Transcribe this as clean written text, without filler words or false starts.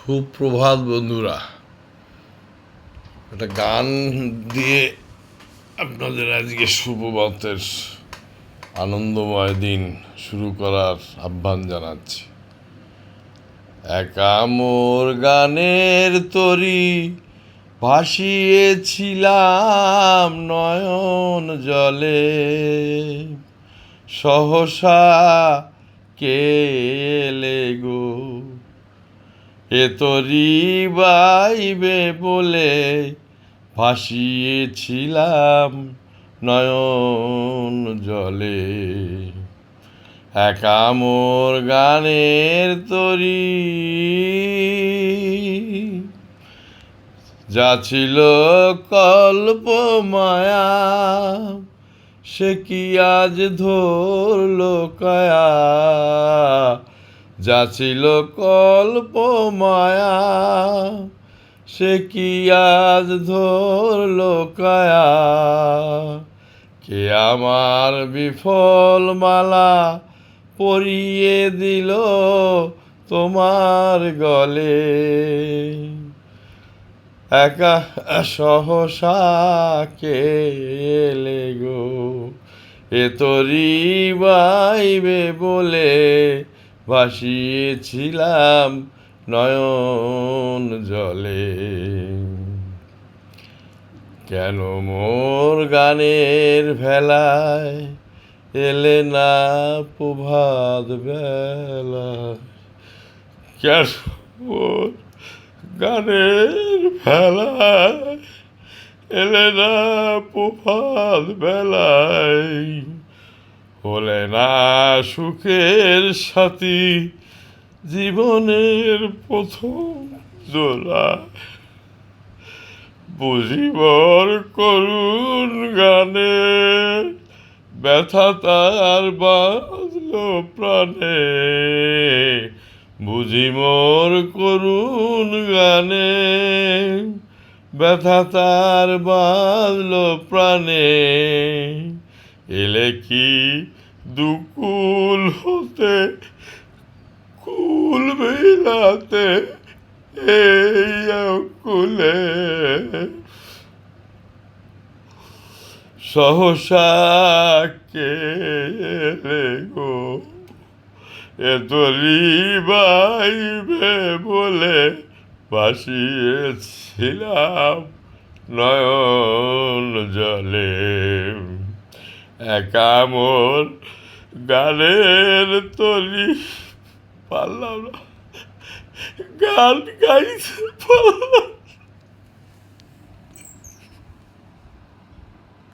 সুপ্রভাত বন্ধুরা, একটা গান দিয়ে আপনাদের আজকে সুপ্রভাতের আনন্দময় দিন শুরু করার আহ্বান জানাচ্ছি। একা মোর গানের তরি ভাসিয়েছিলাম নয়ন জলে, সহসা কে এলে গো এ তরি বাইবে বলে ভাসিয়েছিলাম নয়ন জলে। একা মোর গানের তরি যা ছিল কল্প মায়া, সে কি আজ ধরল কায়া। যা ছিল কল্প মায়া, সে কি আজ ধরল কায়া। কে আমার বিফল মালা পরিয়ে দিল তোমার গলে। একা সহসা কে এলে গো এ তরি বাইবে বলে ভাসিয়েছিলাম নয়ন জলে। কেন মোর গানের ভেলায় এলে না প্রভাত বেলায়। কেন মোর গানের ভেলায় এলে না প্রভাত বেলায়। হলে না সুখের সাথী জীবনের প্রথম দোলা। বুঝিবর করুণ গানে ব্যথা তার বাজল প্রাণে। বুঝি মোর করুণ গানে ব্যথা তার বাজল প্রাণে। এলে কি দুকুল হতে কুল বিলাতে এই কুলে। সহসা কে এলে গো এ তরি বাইবে বলে ভাসিয়েছিলাম নয়ন জলে। একা মোর গানের তরি পারলাম না, গান গাইতে পারলাম।